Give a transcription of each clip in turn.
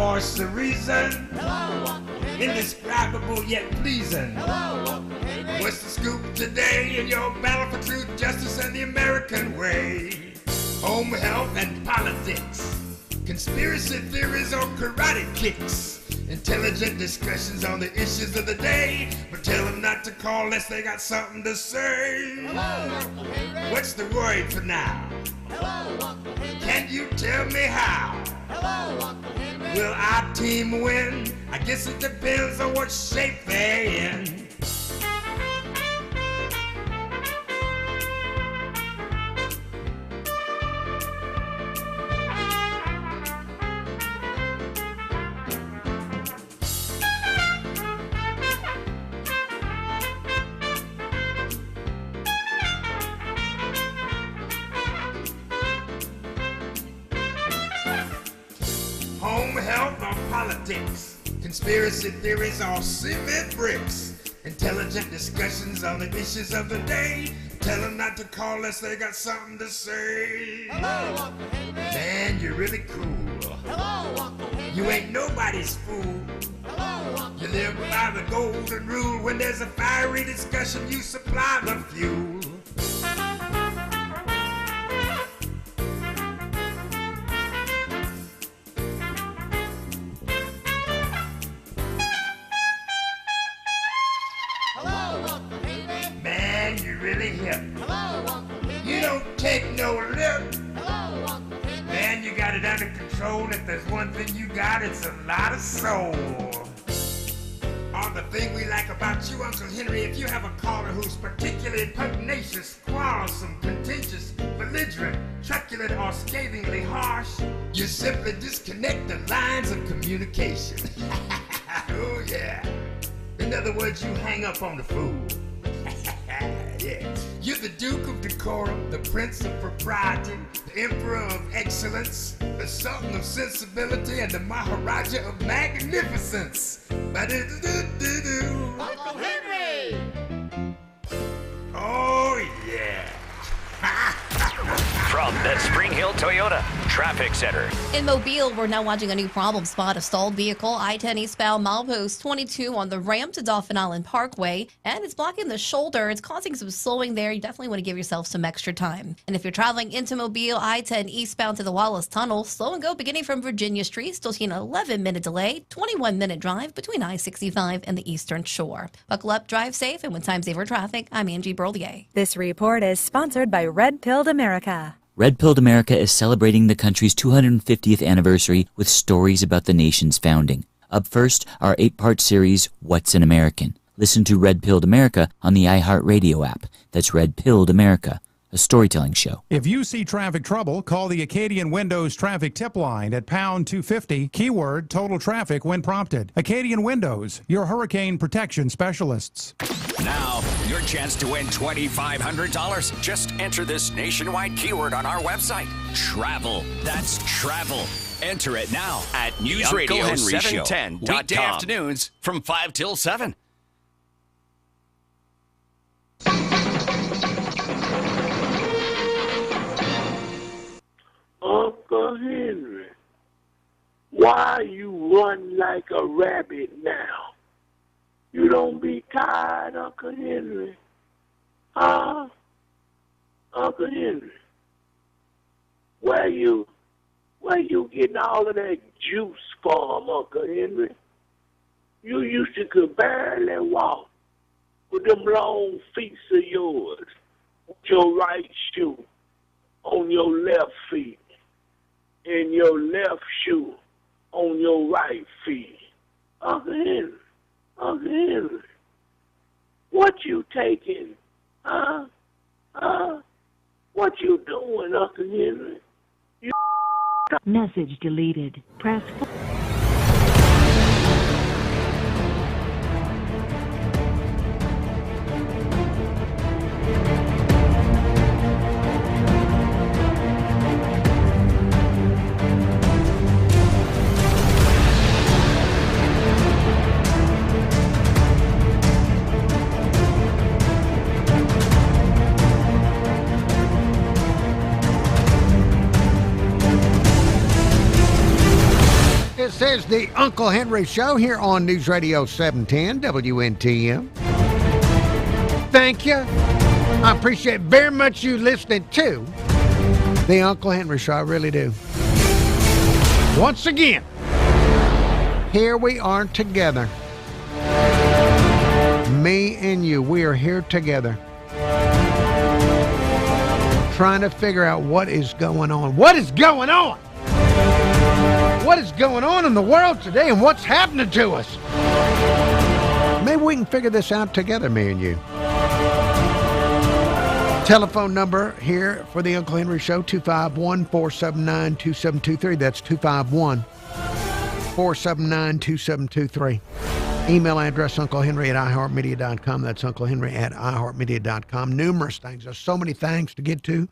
voice of reason, indescribable yet pleasing. What's the scoop today in your battle for truth, justice, and the American way? Home health and politics, conspiracy theories or karate kicks, intelligent discussions on the issues of the day, but tell them not to call unless they got something to say. What's the word for now? Can you tell me how? Will our team win? I guess it depends on what shape they're in. Home health or politics, conspiracy theories or cement bricks, intelligent discussions on the issues of the day. Tell them not to call unless they got something to say. Hello, man, you're really cool. Hello, you ain't nobody's fool. Hello, you live by the golden rule. When there's a fiery discussion, you supply the fuel. Man, you really hip. You don't take no lip. Man, you got it under control. If there's one thing you got, it's a lot of soul. On the thing we like about you, Uncle Henry, if you have a caller who's particularly pugnacious, quarrelsome, contentious, belligerent, truculent, or scathingly harsh, you simply disconnect the lines of communication. Oh yeah. In other words, you hang up on the fool. Yeah. You're the Duke of Decorum, the Prince of Propriety, the Emperor of Excellence, the Sultan of Sensibility, and the Maharaja of Magnificence. Ba-do-do-do-do-do. Uncle Henry! Oh, yeah. From the Spring Hill Toyota Traffic Center. In Mobile, we're now watching a new problem spot. A stalled vehicle, I-10 eastbound milepost 22 on the ramp to Dauphin Island Parkway, and it's blocking the shoulder. It's causing some slowing there. You definitely want to give yourself some extra time. And if you're traveling into Mobile, I-10 eastbound to the Wallace Tunnel, slow and go beginning from Virginia Street. Still seeing an 11-minute delay, 21-minute drive between I-65 and the Eastern Shore. Buckle up, drive safe, and with Time Saver Traffic, I'm Angie Berlier. This report is sponsored by Red Pilled America. Red Pilled America is celebrating the country's 250th anniversary with stories about the nation's founding. Up first, our 8-part series, What's an American? Listen to Red Pilled America on the iHeartRadio app. That's Red Pilled America, a storytelling show. If you see traffic trouble, call the Acadian Windows traffic tip line at pound 250, keyword total traffic when prompted. Acadian Windows, your hurricane protection specialists. Now, your chance to win $2,500. Just enter this nationwide keyword on our website. Travel. That's travel. Enter it now at NewsRadio710.com. Weekday afternoons from 5 till 7. Uncle Henry, why you run like a rabbit now? You don't be tired, Uncle Henry. Huh? Uncle Henry, where you getting all of that juice from, Uncle Henry? You used to could barely walk with them long feet of yours, with your right shoe on your left feet and your left shoe on your right feet. Uncle Henry, what you taking? Huh? What you doing, Uncle Henry? Message deleted. Press 4. is the Uncle Henry Show here on News Radio 710 WNTM. Thank you. I appreciate very much you listening to the Uncle Henry Show. I really do. Once again, here we are together. Me and you, we are here together. Trying to figure out what is going on. What is going on? What is going on in the world today and what's happening to us? Maybe we can figure this out together, me and you. Telephone number here for the Uncle Henry Show, 251-479-2723. That's 251-479-2723. Email address, unclehenry@iheartmedia.com. That's unclehenry@iheartmedia.com. Numerous things. There's so many things to get to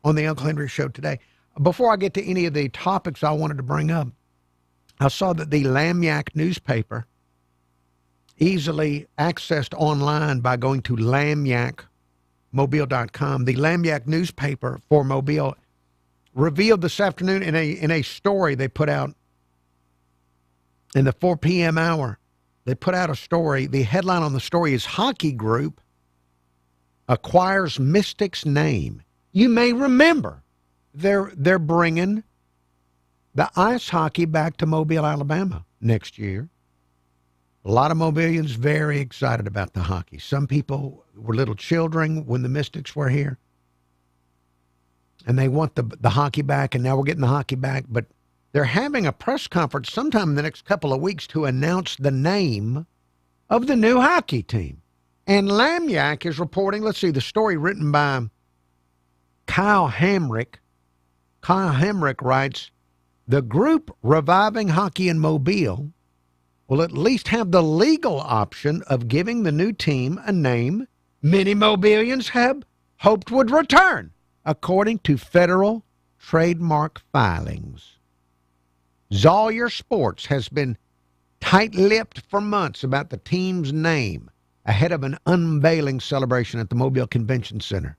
on the Uncle Henry Show today. Before I get to any of the topics I wanted to bring up, I saw that the Lagniappe newspaper, easily accessed online by going to lagniappemobile.com, the Lagniappe newspaper for Mobile revealed this afternoon in a story they put out in the 4 p.m. hour. They put out a story. The headline on the story is Hockey Group Acquires Mystics Name. You may remember they're bringing the ice hockey back to Mobile, Alabama next year. A lot of Mobilians very excited about the hockey. Some people were little children when the Mystics were here, and they want the hockey back, and now we're getting the hockey back. But they're having a press conference sometime in the next couple of weeks to announce the name of the new hockey team. And Lagniappe is reporting, let's see, the story written by Kyle Hamrick. Kyle Hamrick writes, the group reviving hockey in Mobile will at least have the legal option of giving the new team a name many Mobilians have hoped would return, according to federal trademark filings. Zollier Sports has been tight-lipped for months about the team's name ahead of an unveiling celebration at the Mobile Convention Center.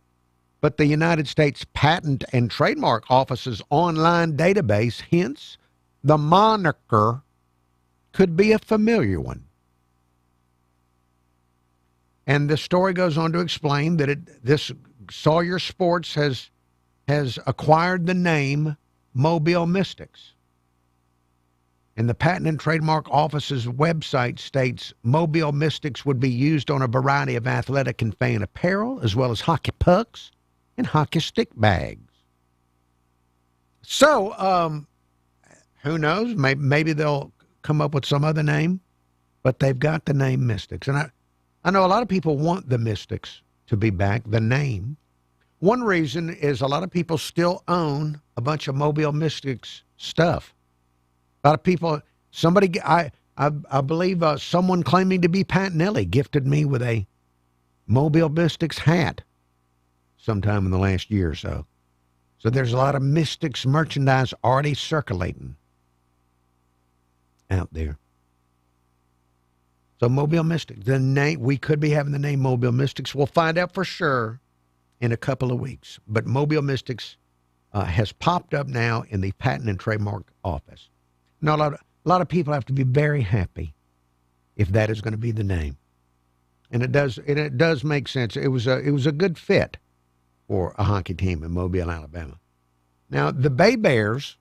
But the United States Patent and Trademark Office's online database hints the moniker could be a familiar one. And the story goes on to explain that this Zollier Sports has acquired the name Mobile Mystics. And the Patent and Trademark Office's website states Mobile Mystics would be used on a variety of athletic and fan apparel, as well as hockey pucks and hockey stick bags. So, who knows? Maybe they'll come up with some other name, but they've got the name Mystics. And I know a lot of people want the Mystics to be back, the name. One reason is a lot of people still own a bunch of Mobile Mystics stuff. A lot of people, I believe someone claiming to be Pat Nelly gifted me with a Mobile Mystics hat sometime in the last year or so. So there's a lot of Mystics merchandise already circulating out there. So Mobile Mystics, the name, we could be having the name Mobile Mystics. We'll find out for sure in a couple of weeks. But Mobile Mystics has popped up now in the Patent and Trademark Office. Now, a lot of people have to be very happy if that is going to be the name. And it does make sense. It was a good fit for a hockey team in Mobile, Alabama. Now, the Bay Bears,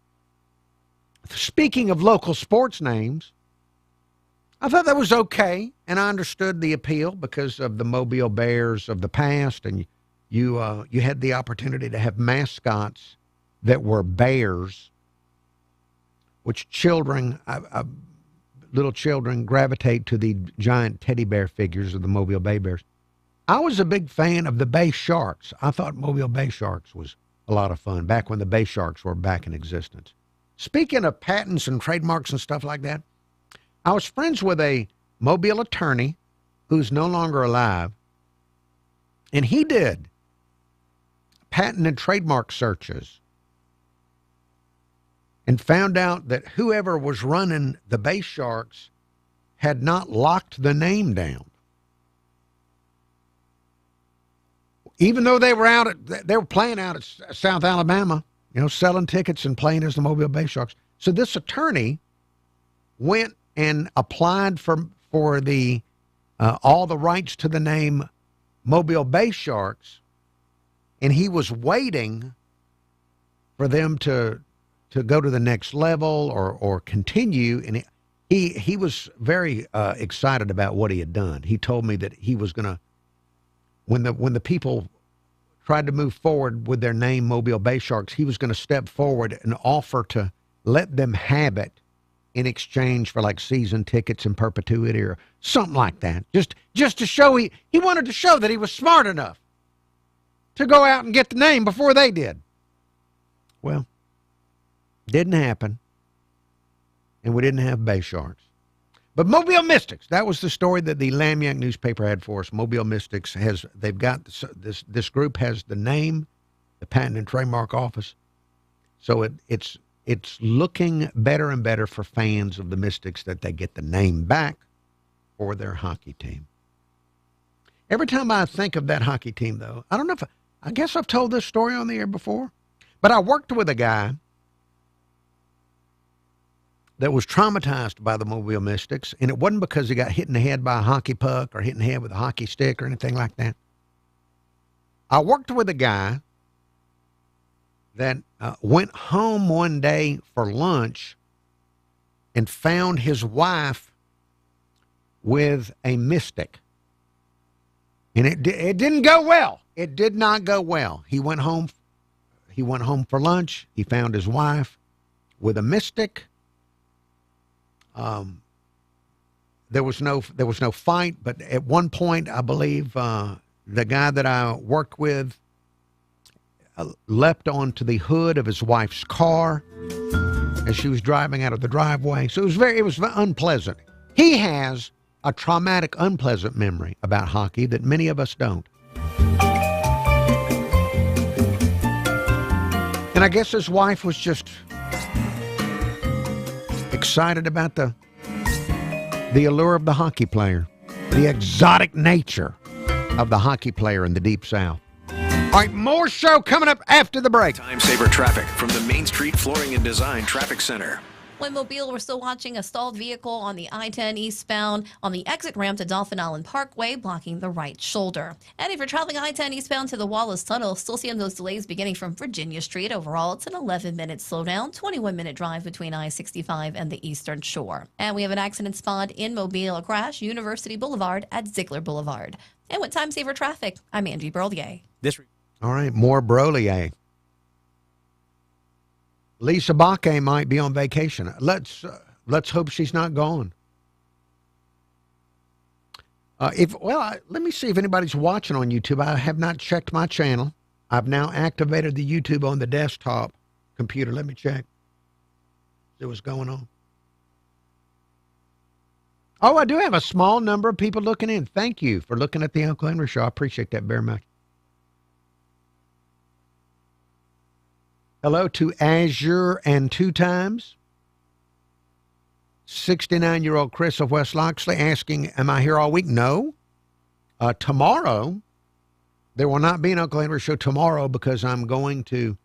speaking of local sports names, I thought that was okay, and I understood the appeal because of the Mobile Bears of the past, and you had the opportunity to have mascots that were bears, which little children gravitate to the giant teddy bear figures of the Mobile Bay Bears. I was a big fan of the Bay Sharks. I thought Mobile Bay Sharks was a lot of fun back when the Bay Sharks were back in existence. Speaking of patents and trademarks and stuff like that, I was friends with a Mobile attorney who's no longer alive, and he did patent and trademark searches and found out that whoever was running the Bay Sharks had not locked the name down. Even though they were playing out at South Alabama, selling tickets and playing as the Mobile Bay Sharks. So this attorney went and applied for the all the rights to the name Mobile Bay Sharks, and he was waiting for them to go to the next level or continue. And he was very excited about what he had done. He told me that he was going to, when the people tried to move forward with their name Mobile Bay Sharks, he was going to step forward and offer to let them have it in exchange for like season tickets in perpetuity or something like that. Just to show he wanted to show that he was smart enough to go out and get the name before they did. Well, didn't happen. And we didn't have Bay Sharks. But Mobile Mystics, that was the story that the Lamiac newspaper had for us. Mobile Mystics they've got this group has the name, the Patent and Trademark Office. So it's looking better and better for fans of the Mystics that they get the name back for their hockey team. Every time I think of that hockey team, though, I don't know I guess I've told this story on the air before, but I worked with a guy that was traumatized by the Mobile Mystics, and it wasn't because he got hit in the head by a hockey puck or hit in the head with a hockey stick or anything like that. I worked with a guy that went home one day for lunch and found his wife with a Mystic. And it didn't go well. It did not go well. He went home for lunch. He found his wife with a Mystic. There was no fight, but at one point, I believe the guy that I worked with leapt onto the hood of his wife's car as she was driving out of the driveway. So it was unpleasant. He has a traumatic, unpleasant memory about hockey that many of us don't. And I guess his wife was just excited about the allure of the hockey player, the exotic nature of the hockey player in the Deep South. All right, more show coming up after the break. Time saver traffic from the Main Street Flooring and Design Traffic Center. In Mobile, we're still watching a stalled vehicle on the I-10 eastbound on the exit ramp to Dolphin Island Parkway, blocking the right shoulder. And if you're traveling I-10 eastbound to the Wallace Tunnel, still seeing those delays beginning from Virginia Street. Overall, it's an 11-minute slowdown, 21-minute drive between I-65 and the Eastern Shore. And we have an accident spot in Mobile, a crash, University Boulevard at Ziegler Boulevard. And with Time Saver Traffic, I'm Angie Brolier. All right, more Brolier. Lisa Bakke might be on vacation. Let's hope she's not gone. Let me see if anybody's watching on YouTube. I have not checked my channel. I've now activated the YouTube on the desktop computer. Let me check. See what's going on. Oh, I do have a small number of people looking in. Thank you for looking at the Uncle Henry Show. I appreciate that very much. Hello to Azure and Two Times. 69-year-old Chris of West Loxley asking, am I here all week? No. Tomorrow, there will not be an Uncle Henry Show tomorrow because I'm going to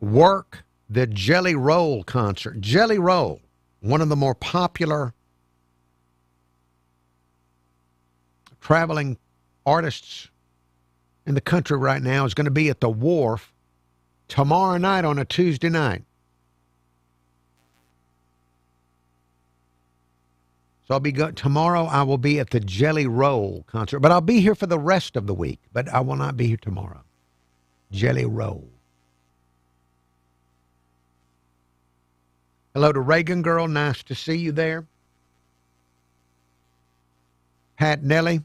work the Jelly Roll concert. Jelly Roll, one of the more popular traveling artists in the country right now, is going to be at the Wharf tomorrow night on a Tuesday night. So tomorrow I will be at the Jelly Roll concert, but I'll be here for the rest of the week, but I will not be here tomorrow. Jelly Roll. Hello to Reagan Girl. Nice to see you there. Pat Nelly.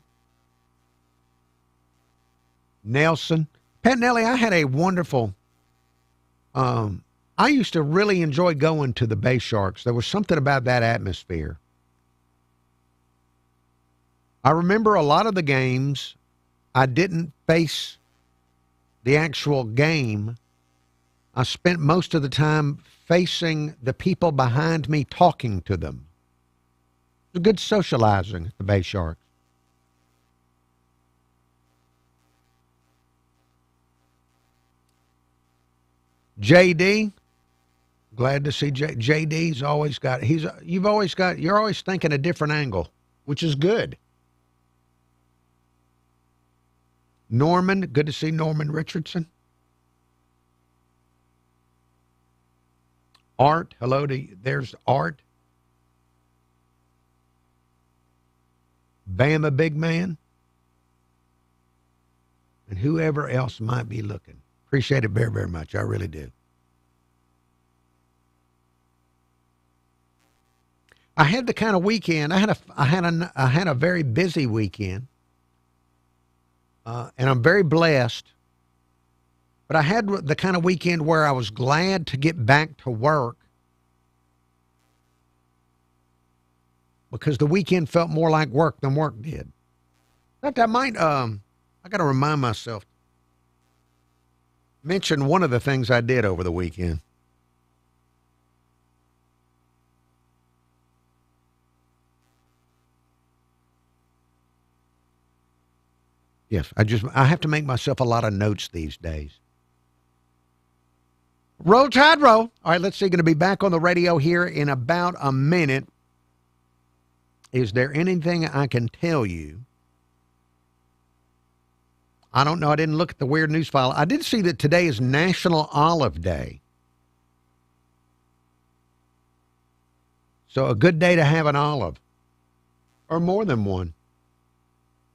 Nelson. Pat Nelly, I had a wonderful I used to really enjoy going to the Bay Sharks. There was something about that atmosphere. I remember a lot of the games, I didn't face the actual game. I spent most of the time facing the people behind me, talking to them. It was good socializing at the Bay Sharks. JD, Glad to see JD's always got. You're always thinking a different angle, which is good. Norman, good to see Norman Richardson. Art, hello to you. There's Art. Bama Big Man. And whoever else might be looking. Appreciate it very, very much. I really do. I had the kind of weekend. I had a very busy weekend. And I'm very blessed. But I had the kind of weekend where I was glad to get back to work because the weekend felt more like work than work did. In fact, I got to remind myself, mention one of the things I did over the weekend. Yes, I have to make myself a lot of notes these days. Roll Tide, roll. All right, let's see. Going to be back on the radio here in about a minute. Is there anything I can tell you? I don't know. I didn't look at the weird news file. I did see that today is National Olive Day. So a good day to have an olive. Or more than one.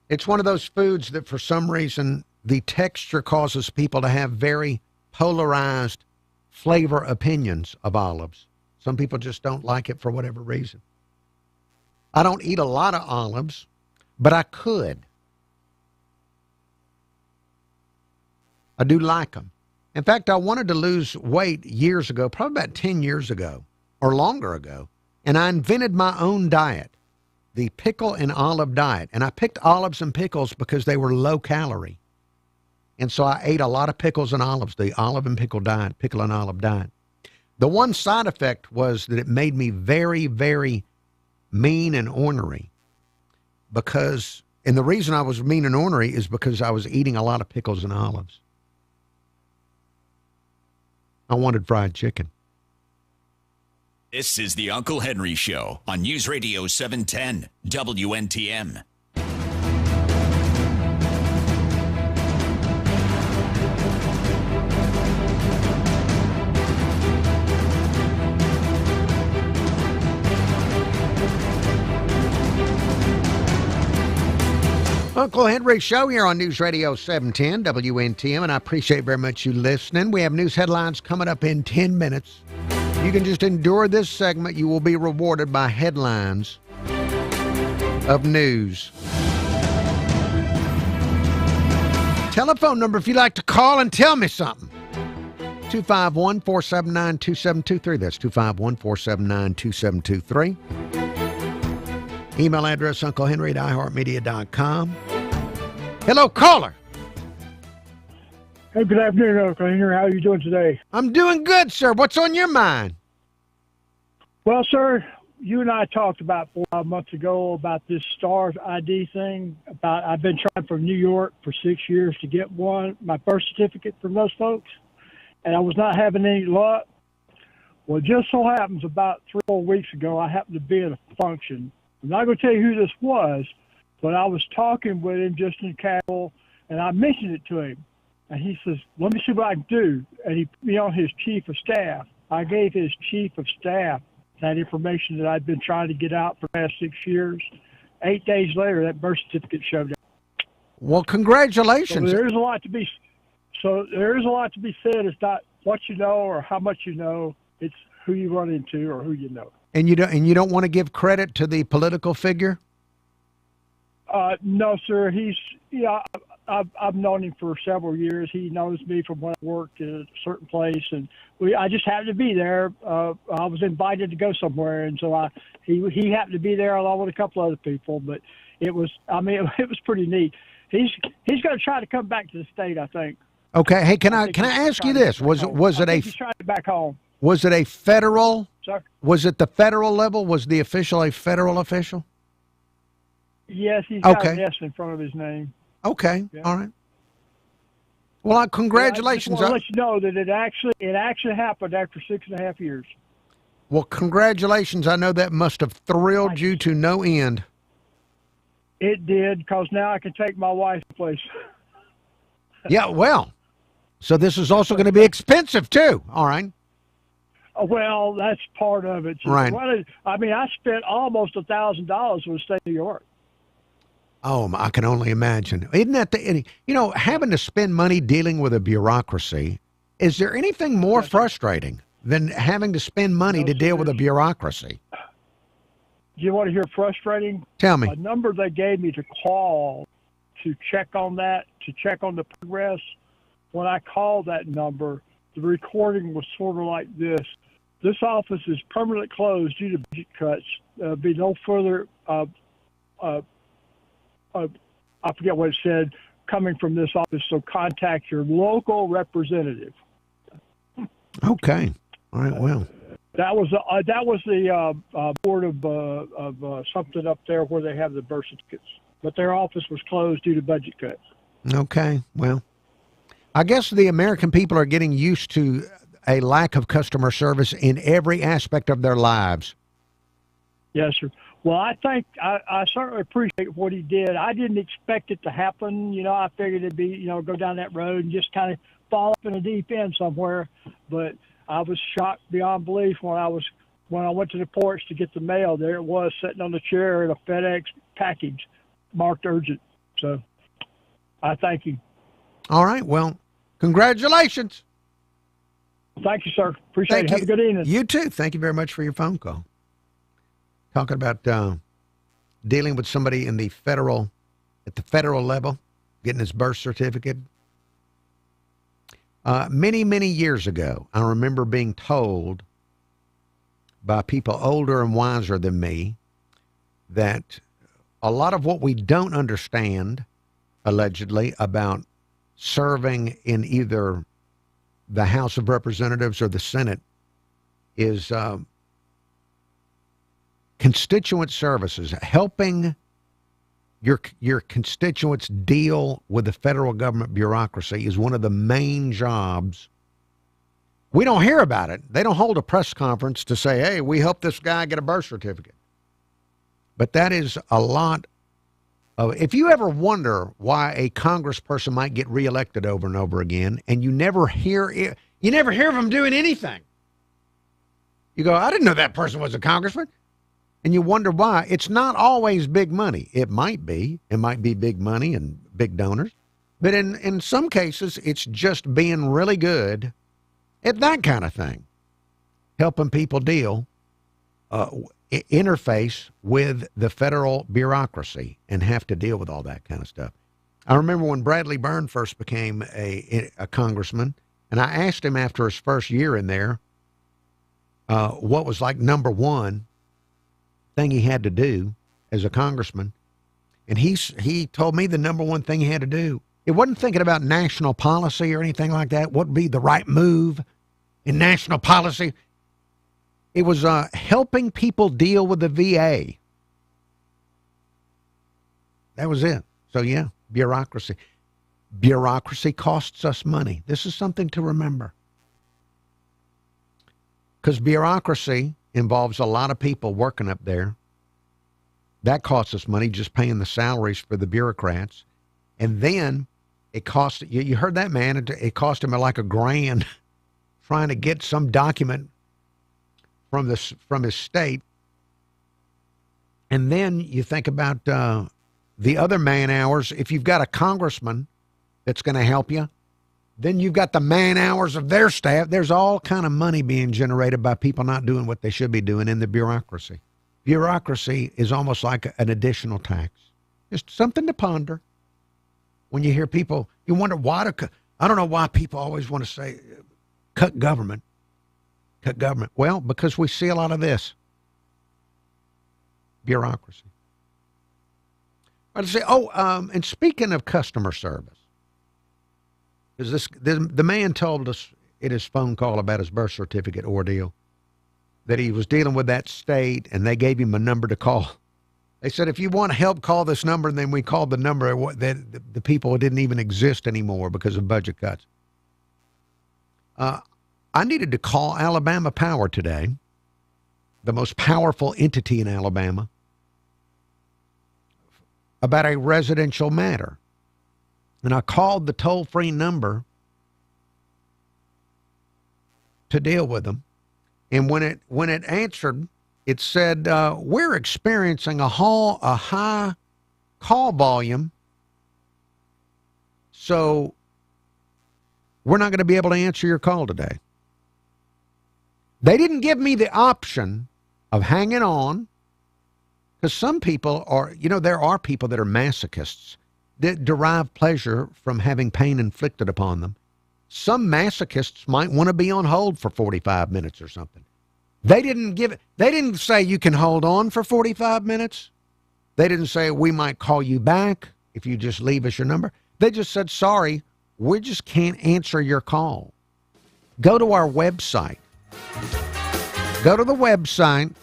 It's one of those foods that for some reason the texture causes people to have very polarized flavor opinions of olives. Some people just don't like it for whatever reason. I don't eat a lot of olives, but I could. I do like them. In fact, I wanted to lose weight years ago, probably about 10 years ago or longer ago, and I invented my own diet, the pickle and olive diet. And I picked olives and pickles because they were low calorie. And so I ate a lot of pickles and olives, the olive and pickle diet, pickle and olive diet. The one side effect was that it made me very, very mean and ornery and the reason I was mean and ornery is because I was eating a lot of pickles and olives. I wanted fried chicken. This is the Uncle Henry Show on News Radio 710 WNTM. Uncle Henry Show here on News Radio 710 WNTM, and I appreciate very much you listening. We have news headlines coming up in 10 minutes. You can just endure this segment. You will be rewarded by headlines of news. Telephone number if you'd like to call and tell me something. 251-479-2723. That's 251-479-2723. Email address, unclehenry@iheartmedia.com. Hello, caller. Hey, good afternoon, Uncle Henry. How are you doing today? I'm doing good, sir. What's on your mind? Well, sir, you and I talked about 4 months ago about this STARS ID thing. I've been trying for New York for 6 years to get my birth certificate from those folks, and I was not having any luck. Well, it just so happens about 3 or 4 weeks ago, I happened to be at a function. I'm not going to tell you who this was, but I was talking with him just in casual, and I mentioned it to him. And he says, let me see what I can do. And he put me on his chief of staff. I gave his chief of staff that information that I'd been trying to get out for the past 6 years. 8 days later, that birth certificate showed up. Well, congratulations. So there is a lot to be said. It's not what you know or how much you know. It's who you run into or who you know. And you don't want to give credit to the political figure? No, sir. I've known him for several years. He knows me from when I worked at a certain place, and I just happened to be there. I was invited to go somewhere, and so he happened to be there along with a couple other people. But it was pretty neat. He's going to try to come back to the state, I think. Okay. Hey, can I ask you this? Was it he's trying to back home? Was it a federal? Sir? Was it the federal level? Was the official a federal official? Yes, he's got an S in front of his name. Okay, yeah. All right. Well, congratulations. I just want to let you know that it actually happened after 6.5 years. Well, congratulations. I know that must have thrilled you to no end. It did, because now I can take my wife's place. Yeah, well, so this is also going to be expensive, too. All right. Well, that's part of it. Right. I mean, I spent almost $1,000 with the state of New York. Oh, I can only imagine. Isn't that having to spend money dealing with a bureaucracy, is there anything more frustrating than having to spend money to deal with a bureaucracy? Do you want to hear frustrating? Tell me. A number they gave me to call to check on that, to check on the progress. When I called that number, the recording was sort of like this. This office is permanently closed due to budget cuts. Be no further, I forget what it said, coming from this office, so contact your local representative. Okay. All right, well. That was the board of something up there where they have the birth certificates. But their office was closed due to budget cuts. Okay, well, I guess the American people are getting used to a lack of customer service in every aspect of their lives. Yes, sir. Well, I think I certainly appreciate what he did. I didn't expect it to happen. I figured it'd be, go down that road and just kind of fall up in a deep end somewhere. But I was shocked beyond belief when I went to the porch to get the mail. There it was, sitting on the chair in a FedEx package marked urgent. So I thank you. All right. Well, congratulations. Thank you, sir. Appreciate it. Have a good evening. You too. Thank you very much for your phone call. Talking about dealing with somebody at the federal level, getting his birth certificate. Many, many years ago, I remember being told by people older and wiser than me that a lot of what we don't understand, allegedly, about serving in either the House of Representatives or the Senate is constituent services, helping your constituents deal with the federal government bureaucracy is one of the main jobs. We don't hear about it. They don't hold a press conference to say, hey, we helped this guy get a birth certificate. But that is a lot of, if you ever wonder why a congressperson might get reelected over and over again, and you never hear of them doing anything. You go, I didn't know that person was a congressman. And you wonder why. It's not always big money. It might be. It might be big money and big donors. But in some cases, it's just being really good at that kind of thing. Helping people interface with the federal bureaucracy and have to deal with all that kind of stuff. I remember when Bradley Byrne first became a congressman, and I asked him after his first year in there what was like number one thing he had to do as a congressman. And he told me the number one thing he had to do, it wasn't thinking about national policy or anything like that, what would be the right move in national policy. It was helping people deal with the VA. That was it. So yeah, bureaucracy. Bureaucracy costs us money. This is something to remember. Because bureaucracy involves a lot of people working up there. That costs us money, just paying the salaries for the bureaucrats. And then it cost, you heard that man, it cost him like $1,000 trying to get some document from his state. And then you think about the other man hours. If you've got a congressman that's going to help you, then you've got the man hours of their staff. There's all kind of money being generated by people not doing what they should be doing in the bureaucracy. Bureaucracy is almost like an additional tax. Just something to ponder. When you hear people, you wonder why I don't know why people always want to say, cut government. Cut government. Well, because we see a lot of this. Bureaucracy. I'd say, and speaking of customer service, the man told us in his phone call about his birth certificate ordeal that he was dealing with that state and they gave him a number to call. They said, if you want help, call this number. And then we called the number that the people didn't even exist anymore because of budget cuts. I needed to call Alabama Power today, the most powerful entity in Alabama, about a residential matter. And I called the toll-free number to deal with them. And when it answered, it said, we're experiencing a high call volume, so we're not going to be able to answer your call today. They didn't give me the option of hanging on, because some people are, there are people that are masochists that derive pleasure from having pain inflicted upon them. Some masochists might want to be on hold for 45 minutes or something. They didn't say you can hold on for 45 minutes. They didn't say we might call you back if you just leave us your number. They just said, sorry, we just can't answer your call. Go to our website. Go to the website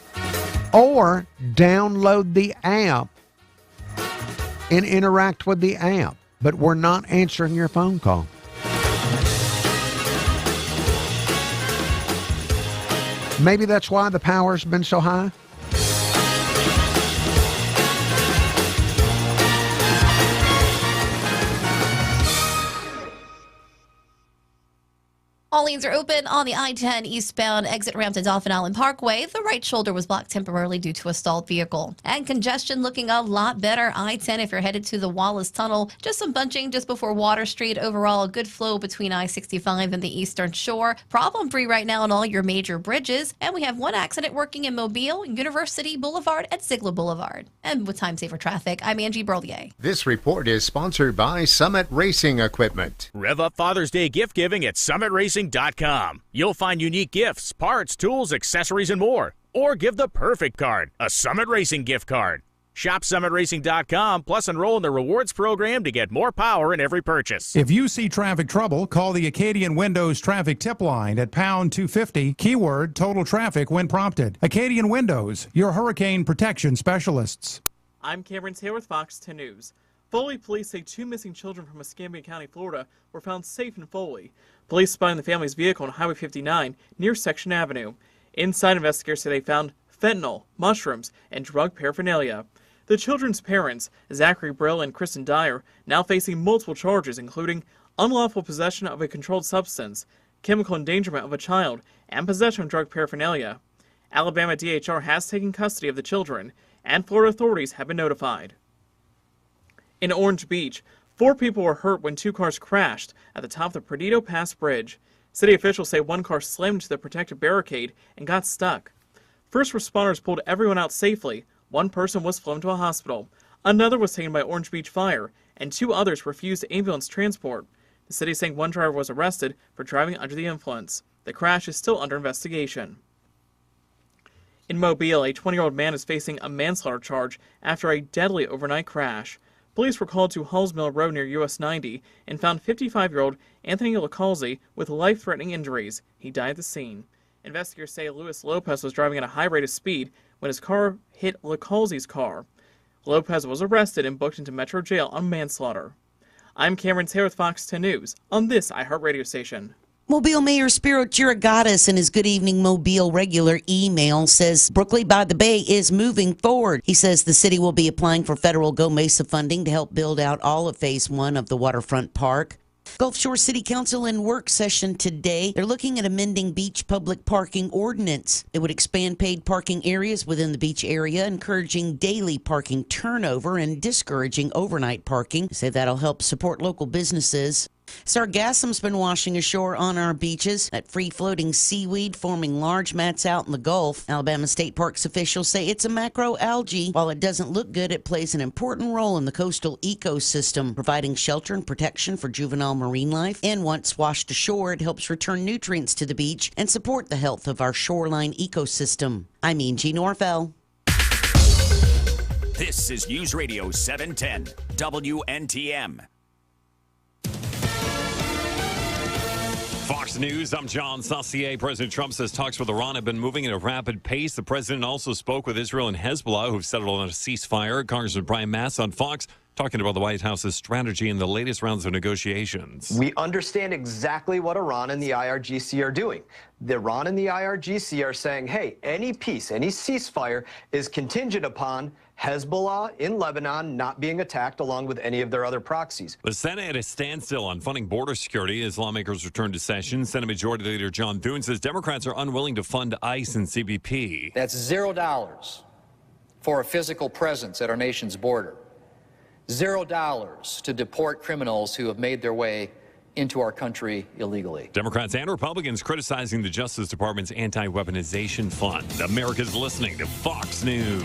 or download the app and interact with the app. But we're not answering your phone call. Maybe that's why the power's been so high. All lanes are open on the I-10 eastbound exit ramp to Dauphin Island Parkway. The right shoulder was blocked temporarily due to a stalled vehicle. And congestion looking a lot better. I-10 if you're headed to the Wallace Tunnel. Just some bunching just before Water Street. Overall, a good flow between I-65 and the Eastern Shore. Problem-free right now on all your major bridges. And we have one accident working in Mobile, University Boulevard and Ziegler Boulevard. And with time-saver traffic, I'm Angie Berlier. This report is sponsored by Summit Racing Equipment. Rev up Father's Day gift giving at summitracing.com. You'll find unique gifts, parts, tools, accessories, and more. Or give the perfect card, a Summit Racing gift card. Shop summitracing.com, plus enroll in the rewards program to get more power in every purchase. If you see traffic trouble, call the Acadian Windows traffic tip line at pound 250, keyword total traffic when prompted. Acadian Windows, your hurricane protection specialists. I'm Cameron Taylor with Fox 10 News. Foley police say 2 missing children from Escambia County, Florida, were found safe in Foley. Police spotted the family's vehicle on Highway 59 near Section Avenue. Inside, investigators say they found fentanyl, mushrooms, and drug paraphernalia. The children's parents, Zachary Brill and Kristen Dyer, now facing multiple charges, including unlawful possession of a controlled substance, chemical endangerment of a child, and possession of drug paraphernalia. Alabama DHR has taken custody of the children, and Florida authorities have been notified. In Orange Beach, 4 people were hurt when 2 cars crashed at the top of the Perdido Pass Bridge. City officials say 1 car slammed into the protective barricade and got stuck. First responders pulled everyone out safely. 1 person was flown to a hospital. Another was taken by Orange Beach Fire, and 2 others refused ambulance transport. The city is saying 1 driver was arrested for driving under the influence. The crash is still under investigation. In Mobile, a 20-year-old man is facing a manslaughter charge after a deadly overnight crash. Police were called to Halls Mill Road near US 90 and found 55-year-old Anthony Licalzi with life-threatening injuries. He died at the scene. Investigators say Luis Lopez was driving at a high rate of speed when his car hit Licalzi's car. Lopez was arrested and booked into Metro Jail on manslaughter. I'm Cameron Taylor with Fox 10 News on this iHeartRadio station. Mobile Mayor Spiro Girogatis in his Good Evening Mobile regular email says Brooklyn by the Bay is moving forward. He says the city will be applying for federal Go Mesa funding to help build out all of Phase 1 of the waterfront park. Gulf Shore City Council in work session today. They're looking at amending beach public parking ordinance. It would expand paid parking areas within the beach area, encouraging daily parking turnover and discouraging overnight parking. They say that'll help support local businesses. Sargassome's been washing ashore on our beaches. That free-floating seaweed forming large mats out in the Gulf. Alabama State Parks officials say it's a macroalgae. While it doesn't look good, it plays an important role in the coastal ecosystem, providing shelter and protection for juvenile marine life. And once washed ashore, it helps return nutrients to the beach and support the health of our shoreline ecosystem. I'm Angie Norfell. This is News Radio 710 WNTM. Fox News, I'm John Saucier. President Trump says talks with Iran have been moving at a rapid pace. The president also spoke with Israel and Hezbollah, who've settled on a ceasefire. Congressman Brian Mast on Fox talking about the White House's strategy in the latest rounds of negotiations. We understand exactly what Iran and the IRGC are doing. The Iran and the IRGC are saying, hey, any peace, any ceasefire is contingent upon Hezbollah in Lebanon not being attacked along with any of their other proxies. The Senate at a standstill on funding border security as lawmakers return to session. Senate Majority Leader John Thune says Democrats are unwilling to fund ICE and CBP. That's $0 for a physical presence at our nation's border. $0 to deport criminals who have made their way into our country illegally. Democrats and Republicans criticizing the Justice Department's anti-weaponization fund. America's listening to Fox News.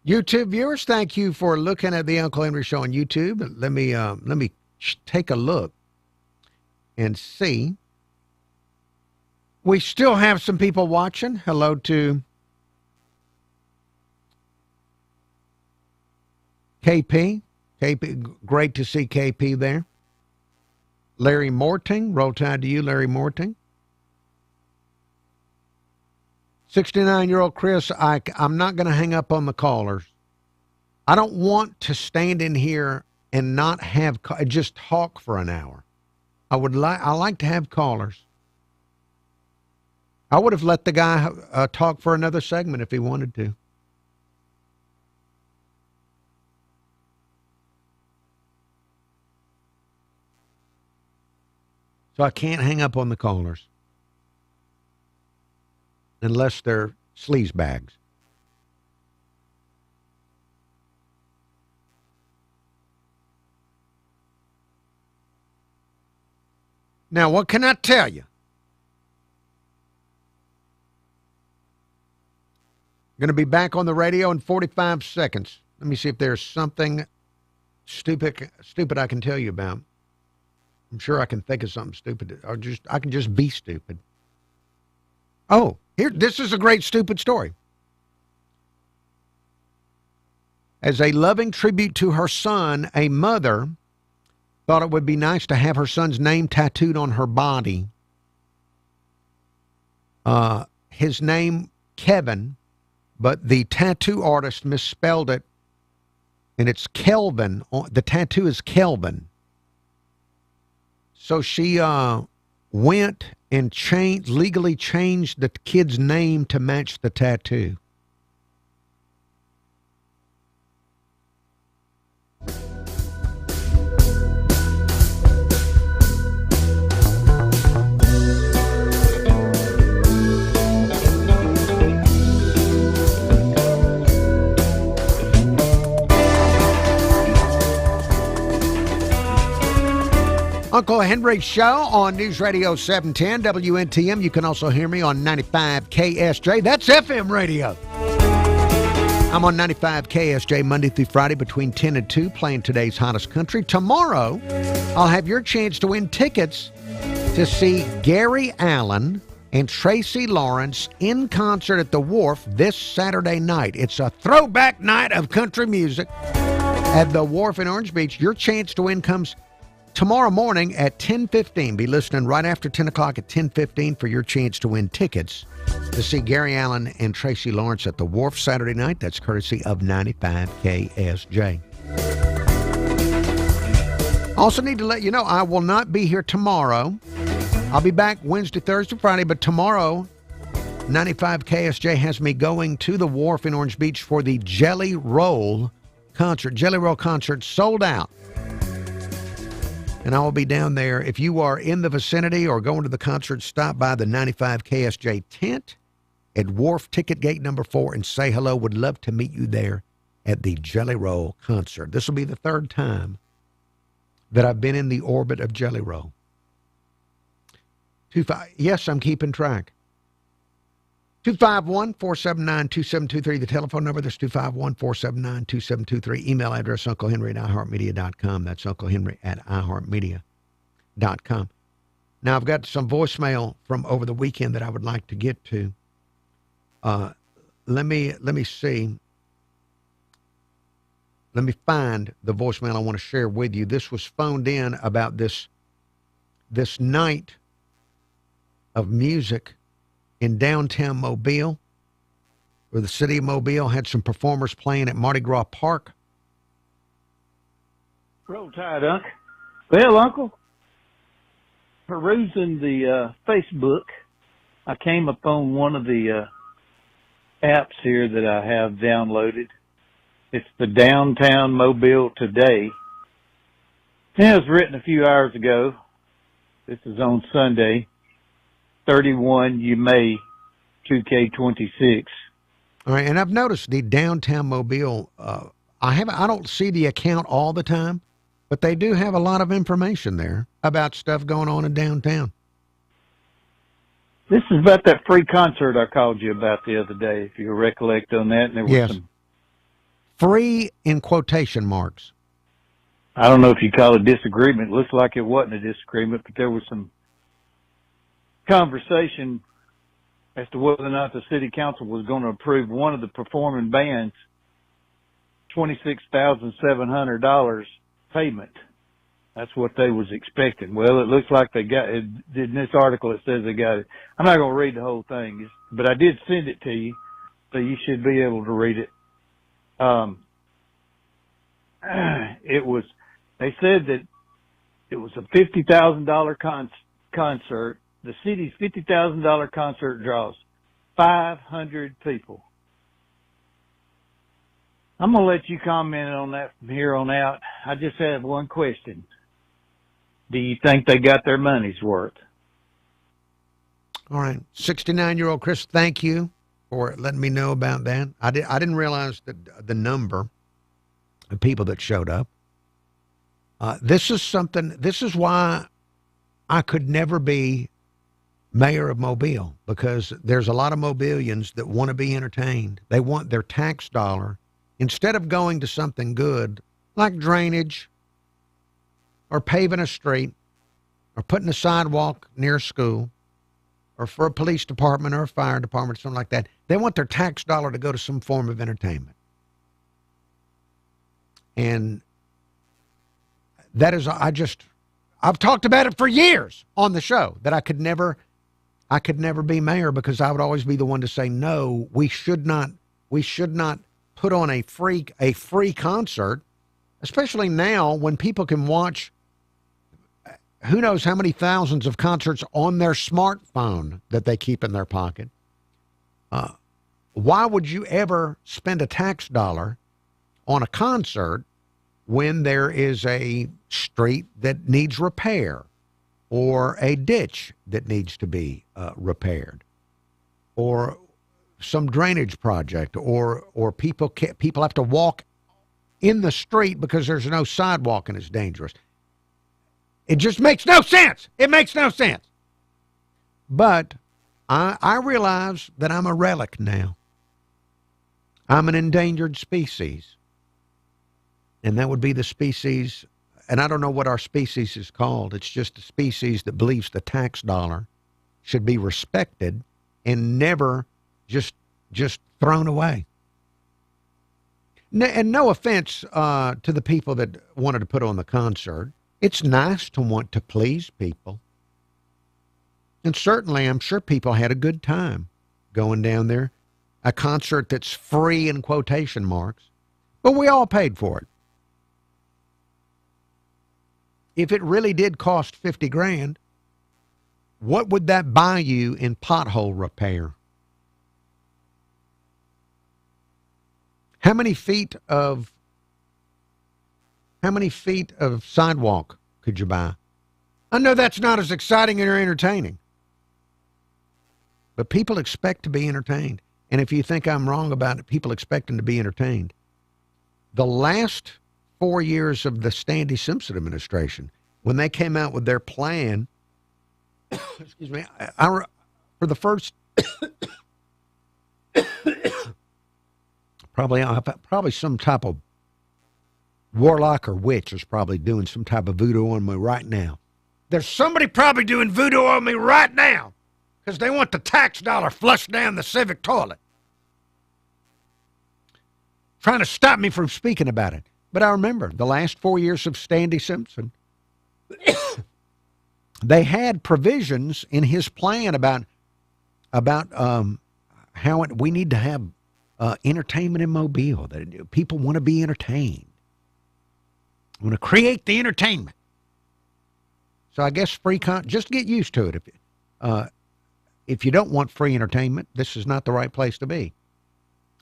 YouTube viewers, thank you for looking at the Uncle Henry Show on YouTube. Let me take a look and see. We still have some people watching. Hello to KP. KP, great to see KP there. Larry Morting, roll tide to you, Larry Morting. 69-year-old Chris, I'm not going to hang up on the callers. I don't want to stand in here and not have just talk for an hour. I like to have callers. I would have let the guy talk for another segment if he wanted to. So I can't hang up on the callers. Unless they're sleazebags. Now, what can I tell you? Going to be back on the radio in 45 seconds. Let me see if there's something stupid I can tell you about. I'm sure I can think of something stupid. I can just be stupid. Oh, this is a great stupid story. As a loving tribute to her son, a mother thought it would be nice to have her son's name tattooed on her body. His name, Kevin, but the tattoo artist misspelled it, and it's Kelvin. The tattoo is Kelvin. So she went and legally changed the kid's name to match the tattoo. Uncle Henry Show on News Radio 710 WNTM. You can also hear me on 95 KSJ. That's FM radio. I'm on 95 KSJ Monday through Friday between 10 and 2 playing today's hottest country. Tomorrow, I'll have your chance to win tickets to see Gary Allan and Tracy Lawrence in concert at the Wharf this Saturday night. It's a throwback night of country music at the Wharf in Orange Beach. Your chance to win comes tomorrow morning at 10:15. Be listening right after 10 o'clock at 10:15 for your chance to win tickets to see Gary Allan and Tracy Lawrence at the Wharf Saturday night. That's courtesy of 95 KSJ. Also need to let you know I will not be here tomorrow. I'll be back Wednesday, Thursday, Friday, but tomorrow 95 KSJ has me going to the Wharf in Orange Beach for the Jelly Roll concert. Jelly Roll concert sold out. And I will be down there. If you are in the vicinity or going to the concert, stop by the 95 KSJ tent at Wharf Ticket Gate number 4 and say hello. Would love to meet you there at the Jelly Roll concert. This will be the third time that I've been in the orbit of Jelly Roll. Yes, I'm keeping track. 251-479-2723, the telephone number. That's 251-479-2723. Email address, unclehenry@iheartmedia.com. That's unclehenry@iheartmedia.com. Now, I've got some voicemail from over the weekend that I would like to get to. Let me see. Let me find the voicemail I want to share with you. This was phoned in about this this night of music in downtown Mobile, where the city of Mobile had some performers playing at Mardi Gras Park. Roll Tide, Unc. Well, Uncle, perusing the Facebook, I came upon one of the apps here that I have downloaded. It's the Downtown Mobile Today. It was written a few hours ago. This is on Sunday, 31 May 2K26. All right, and I've noticed the Downtown Mobile. I don't see the account all the time, but they do have a lot of information there about stuff going on in downtown. This is about that free concert I called you about the other day, if you recollect on that. And there was some free in quotation marks. I don't know if you call it disagreement. It looks like it wasn't a disagreement, but there was some conversation as to whether or not the city council was going to approve one of the performing bands $26,700 payment. That's what they was expecting. Well, it looks like they got it. In this article, it says they got it. I'm not going to read the whole thing, but I did send it to you, so you should be able to read it. They said that it was a $50,000 concert. The city's $50,000 concert draws 500 people. I'm going to let you comment on that from here on out. I just have one question. Do you think they got their money's worth? All right. 69-year-old Chris, thank you for letting me know about that. I didn't realize the number of people that showed up. This is why I could never be mayor of Mobile, because there's a lot of Mobilians that want to be entertained. They want their tax dollar, instead of going to something good like drainage or paving a street or putting a sidewalk near a school or for a police department or a fire department, something like that. They want their tax dollar to go to some form of entertainment. And that is, I've talked about it for years on the show, that I could never be mayor, because I would always be the one to say, no, we should not put on a free concert, especially now when people can watch who knows how many thousands of concerts on their smartphone that they keep in their pocket. Why would you ever spend a tax dollar on a concert when there is a street that needs repair, or a ditch that needs to be repaired, or some drainage project, or people have to walk in the street because there's no sidewalk and it's dangerous? It just makes no sense. It makes no sense. But I realize that I'm a relic now. I'm an endangered species. And that would be the species, and I don't know what our species is called. It's just a species that believes the tax dollar should be respected and never just thrown away. And no offense to the people that wanted to put on the concert. It's nice to want to please people. And certainly, I'm sure people had a good time going down there. A concert that's free in quotation marks. But we all paid for it. If it really did cost $50,000, what would that buy you in pothole repair? How many feet of sidewalk could you buy? I know that's not as exciting or entertaining, but people expect to be entertained. And if you think I'm wrong about it, people expecting to be entertained, the last 4 years of the Standy Simpson administration, when they came out with their plan, excuse me, for the first probably some type of warlock or witch is probably doing some type of voodoo on me right now. There's somebody probably doing voodoo on me right now because they want the tax dollar flushed down the civic toilet, trying to stop me from speaking about it. But I remember the last 4 years of Standy Simpson, They had provisions in his plan about how we need to have entertainment in Mobile, that people want to be entertained. Want to create the entertainment. So I guess just get used to it. If you don't want free entertainment, this is not the right place to be.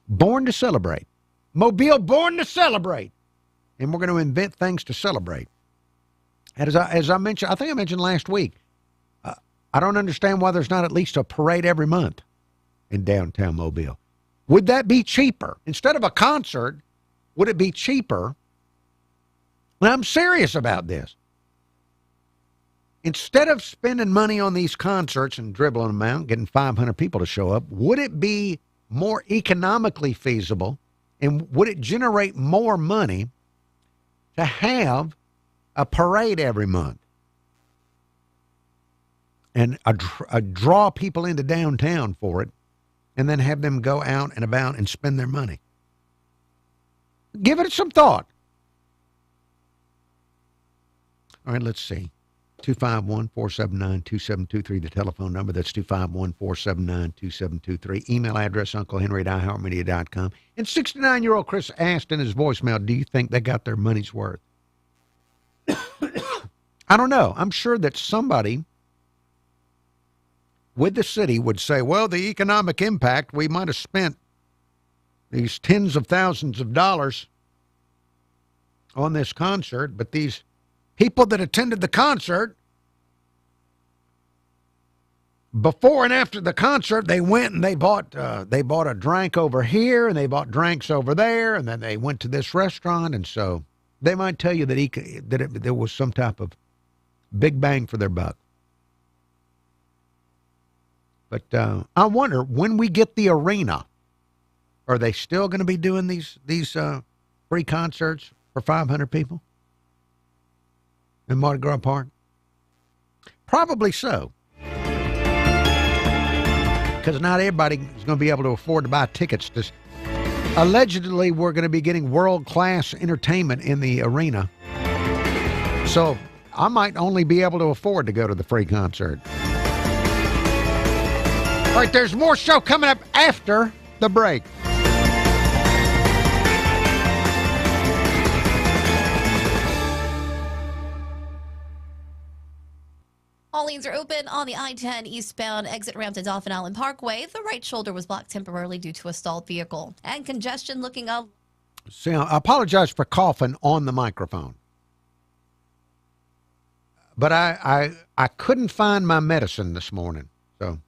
Born to celebrate. Mobile, born to celebrate. And we're going to invent things to celebrate. And as I mentioned, I think I mentioned last week, I don't understand why there's not at least a parade every month in downtown Mobile. Would that be cheaper? Instead of a concert, would it be cheaper? And I'm serious about this. Instead of spending money on these concerts and dribbling them out, getting 500 people to show up, would it be more economically feasible, and would it generate more money to have a parade every month and draw people into downtown for it, and then have them go out and about and spend their money? Give it some thought. All right, let's see. 251-479-2723, the telephone number. That's 251-479-2723. Email address, unclehenry@iheartmedia.com. And 69-year-old Chris asked in his voicemail, do you think they got their money's worth? I don't know. I'm sure that somebody with the city would say, well, the economic impact, we might have spent these tens of thousands of dollars on this concert, but these people that attended the concert, before and after the concert, they went and they bought a drink over here, and they bought drinks over there, and then they went to this restaurant, and so they might tell you that there was some type of big bang for their buck. But I wonder, when we get the arena, are they still going to be doing these free concerts for 500 people in Mardi Gras Park? Probably so. Because not everybody is going to be able to afford to buy tickets. Allegedly, we're going to be getting world-class entertainment in the arena. So I might only be able to afford to go to the free concert. All right, there's more show coming up after the break. All lanes are open on the I-10 eastbound exit ramp to Dauphin Island Parkway. The right shoulder was blocked temporarily due to a stalled vehicle. And congestion looking up. See, I apologize for coughing on the microphone. But I couldn't find my medicine this morning. So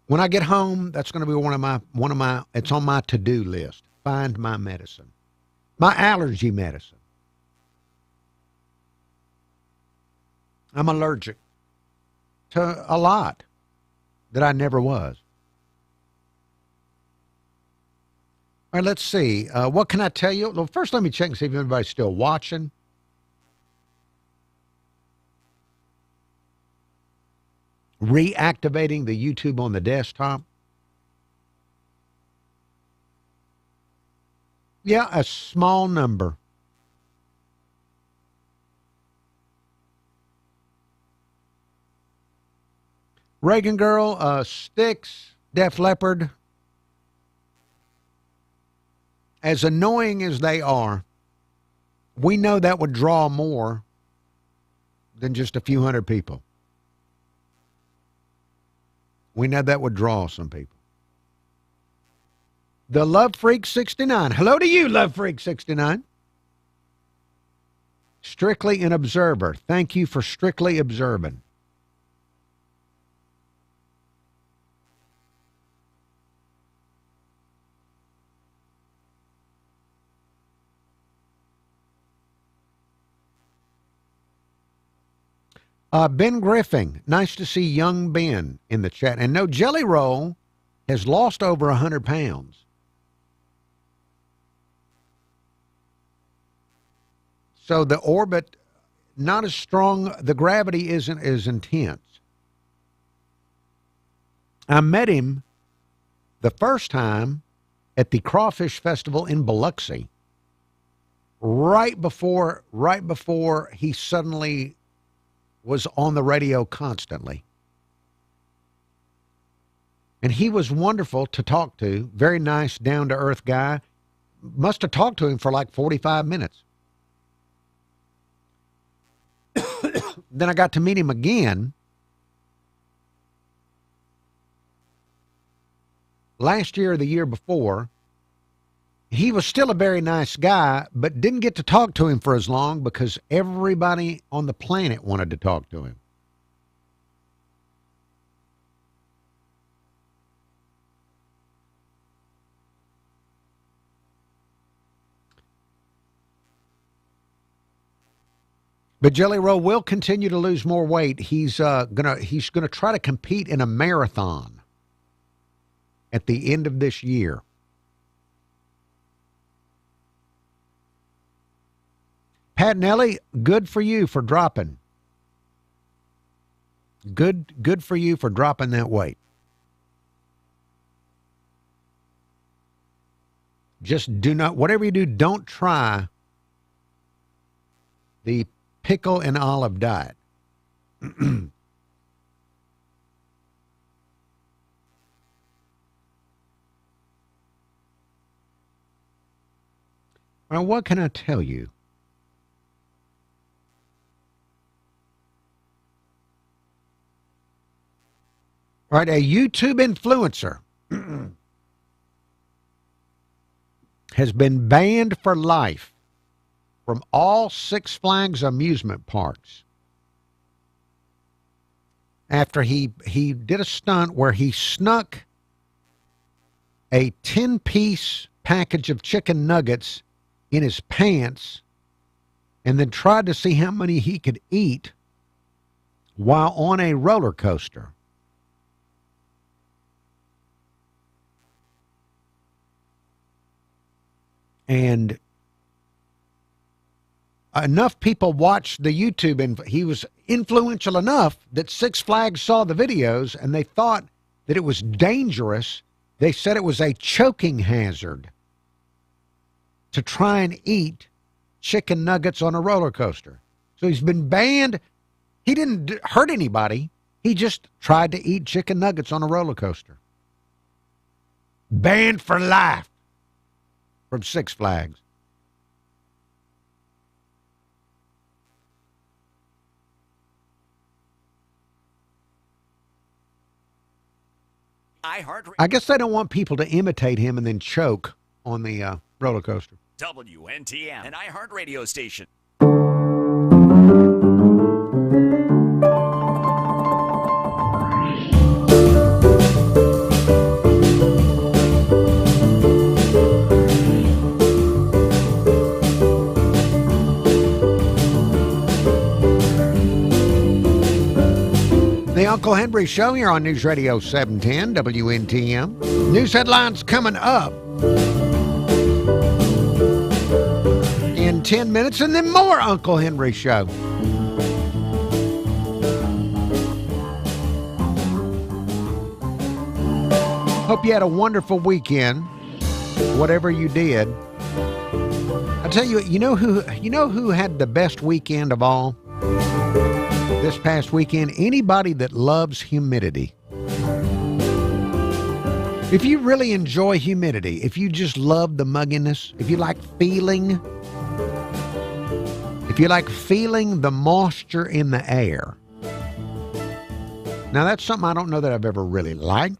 when I get home, that's going to be one of my it's on my to-do list. Find my medicine. My allergy medicine. I'm allergic to a lot that I never was. All right, let's see. What can I tell you? Well, first, let me check and see if anybody's still watching. Reactivating the YouTube on the desktop. Yeah, a small number. Reagan Girl, Styx, Def Leppard. As annoying as they are, we know that would draw more than just a few hundred people. We know that would draw some people. The Love Freak 69. Hello to you, Love Freak 69. Strictly an observer. Thank you for strictly observing. Ben Griffin, nice to see young Ben in the chat. And no, Jelly Roll has lost over 100 pounds. So the orbit, not as strong, the gravity isn't as intense. I met him the first time at the Crawfish Festival in Biloxi, right before he suddenly was on the radio constantly. And he was wonderful to talk to. Very nice, down-to-earth guy. Must have talked to him for like 45 minutes. Then I got to meet him again last year or the year before. He was still a very nice guy, but didn't get to talk to him for as long because everybody on the planet wanted to talk to him. But Jelly Roll will continue to lose more weight. He's gonna try to compete in a marathon at the end of this year. Pat Nelly, good for you for dropping. Good for you for dropping that weight. Just do not, whatever you do, don't try the pickle and olive diet. Well, what can I tell you? Right, a YouTube influencer has been banned for life from all Six Flags amusement parks after he did a stunt where he snuck a 10-piece package of chicken nuggets in his pants and then tried to see how many he could eat while on a roller coaster. And enough people watched the YouTube, and he was influential enough that Six Flags saw the videos and they thought that it was dangerous. They said it was a choking hazard to try and eat chicken nuggets on a roller coaster. So he's been banned. He didn't hurt anybody. He just tried to eat chicken nuggets on a roller coaster. Banned for life from Six Flags. I guess they don't want people to imitate him and then choke on the roller coaster. WNTM, an iHeart radio station. The Uncle Henry Show here on News Radio 710 WNTM. News headlines coming up in 10 minutes, and then more Uncle Henry Show. Hope you had a wonderful weekend, whatever you did. I tell you, you know who had the best weekend of all? This past weekend, anybody that loves humidity. If you really enjoy humidity, if you just love the mugginess, if you like feeling the moisture in the air. Now that's something I don't know that I've ever really liked.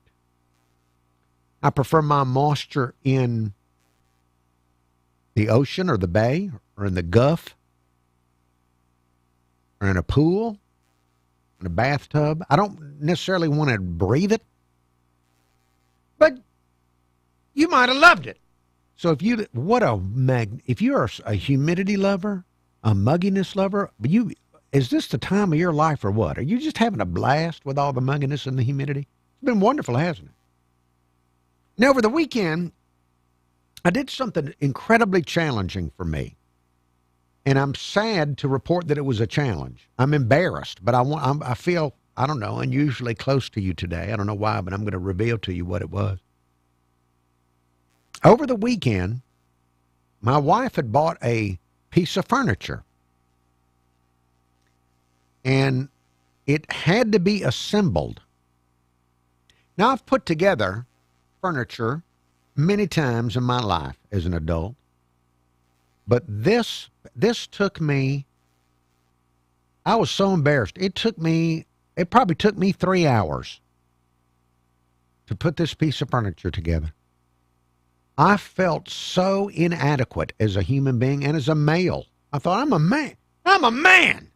I prefer my moisture in the ocean or the bay or in the Gulf or in a pool, in a bathtub. I don't necessarily want to breathe it, but you might have loved it. So if you're a humidity lover, a mugginess lover, is this the time of your life or what? Are you just having a blast with all the mugginess and the humidity? It's been wonderful, hasn't it? Now, over the weekend, I did something incredibly challenging for me. And I'm sad to report that it was a challenge. I'm embarrassed, but I feel, I don't know, unusually close to you today. I don't know why, but I'm going to reveal to you what it was. Over the weekend, my wife had bought a piece of furniture. And it had to be assembled. Now, I've put together furniture many times in my life as an adult, but this took me, I was so embarrassed. It probably took me 3 hours to put this piece of furniture together. I felt so inadequate as a human being and as a male. I thought, I'm a man. I'm a man.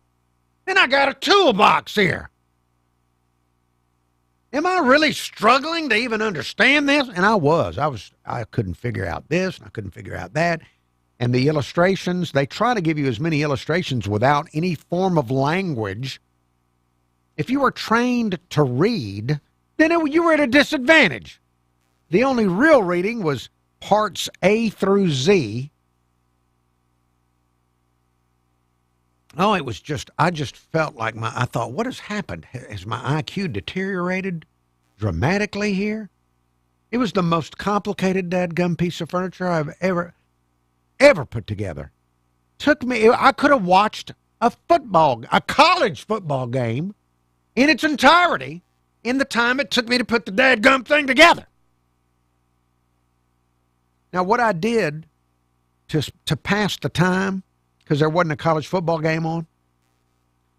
And I got a toolbox here. Am I really struggling to even understand this? And I was. I couldn't figure out this, and I couldn't figure out that. And the illustrations, they try to give you as many illustrations without any form of language. If you were trained to read, then you were at a disadvantage. The only real reading was parts A through Z. Oh, it was just, I just felt like I thought, what has happened? Has my IQ deteriorated dramatically here? It was the most complicated dadgum piece of furniture I've ever put together. I could have watched a college football game in its entirety in the time it took me to put the dadgum thing together. Now, what I did to pass the time, because there wasn't a college football game on,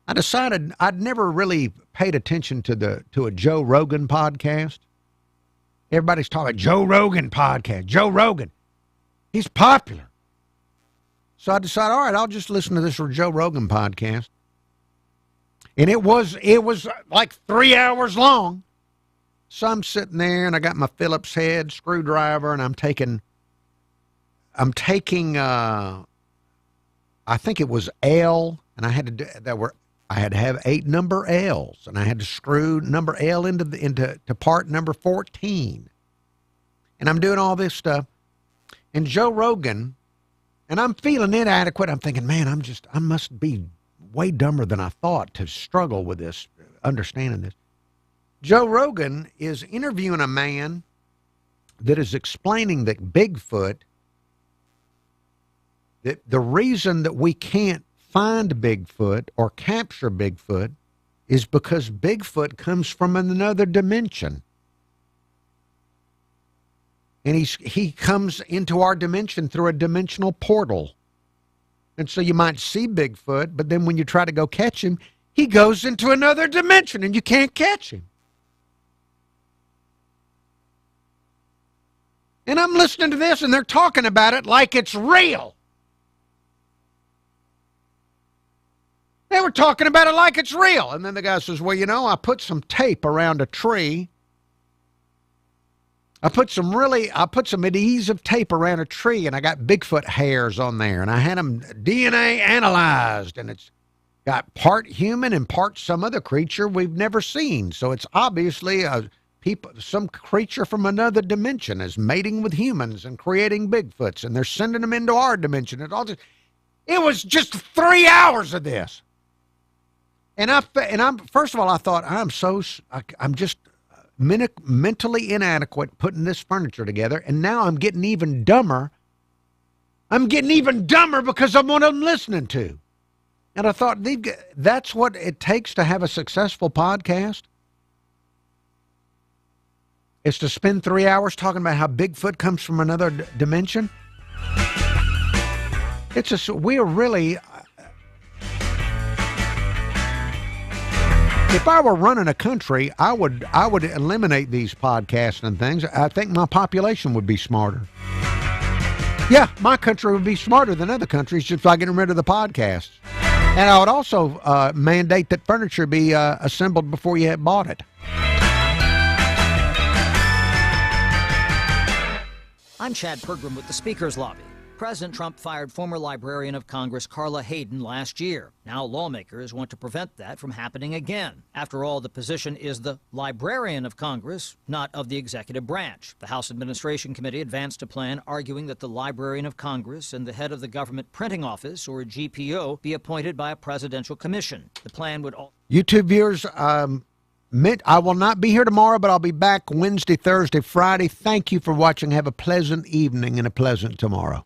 I decided I'd never really paid attention to a Joe Rogan podcast. Everybody's talking Joe Rogan podcast. Joe Rogan, he's popular. So I decided, all right, I'll just listen to this Joe Rogan podcast. And it was like 3 hours long. So I'm sitting there and I got my Phillips head screwdriver and I'm taking I think it was L, and I had to have 8 number L's, and I had to screw number L into part number 14. And I'm doing all this stuff. And Joe Rogan, and I'm feeling inadequate. I'm thinking, man, I must be way dumber than I thought to struggle with this, understanding this. Joe Rogan is interviewing a man that is explaining that Bigfoot, that the reason that we can't find Bigfoot or capture Bigfoot is because Bigfoot comes from another dimension. And he comes into our dimension through a dimensional portal. And so you might see Bigfoot, but then when you try to go catch him, he goes into another dimension and you can't catch him. And I'm listening to this and they're talking about it like it's real. They were talking about it like it's real. And then the guy says, well, I put some tape around a tree. I put some adhesive tape around a tree, and I got Bigfoot hairs on there, and I had them DNA analyzed, and it's got part human and part some other creature we've never seen. So it's obviously some creature from another dimension is mating with humans and creating Bigfoots, and they're sending them into our dimension. It was just 3 hours of this. And I'm first of all, I thought I'm just mentally inadequate putting this furniture together, and now I'm getting even dumber. I'm getting even dumber because of what I'm listening to. And I thought, that's what it takes to have a successful podcast? Is to spend 3 hours talking about how Bigfoot comes from another dimension? We're really... If I were running a country, I would eliminate these podcasts and things. I think my population would be smarter. Yeah, my country would be smarter than other countries just by getting rid of the podcasts. And I would also mandate that furniture be assembled before you had bought it. I'm Chad Pergram with the Speaker's Lobby. President Trump fired former Librarian of Congress Carla Hayden last year. Now lawmakers want to prevent that from happening again. After all, the position is the Librarian of Congress, not of the executive branch. The House Administration Committee advanced a plan arguing that the Librarian of Congress and the head of the Government Printing Office, or GPO, be appointed by a presidential commission. The plan would... YouTube viewers, I will not be here tomorrow, but I'll be back Wednesday, Thursday, Friday. Thank you for watching. Have a pleasant evening and a pleasant tomorrow.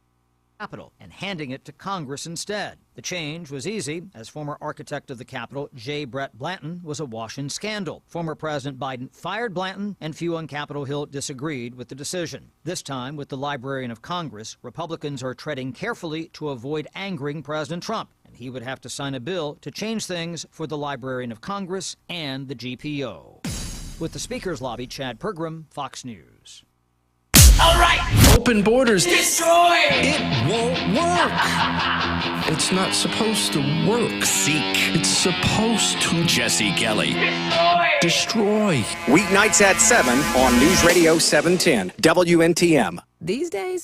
Capitol and handing it to Congress instead. The change was easy, as former architect of the Capitol, J. Brett Blanton, was awash in scandal. Former President Biden fired Blanton, and few on Capitol Hill disagreed with the decision. This time, with the Librarian of Congress, Republicans are treading carefully to avoid angering President Trump, and he would have to sign a bill to change things for the Librarian of Congress and the GPO. With the Speaker's Lobby, Chad Pergram, Fox News. All right. Open borders. Destroy. It won't work. It's not supposed to work. Seek. It's supposed to. Jesse Kelly. Destroy. Weeknights at 7 on News Radio 710 WNTM. These days,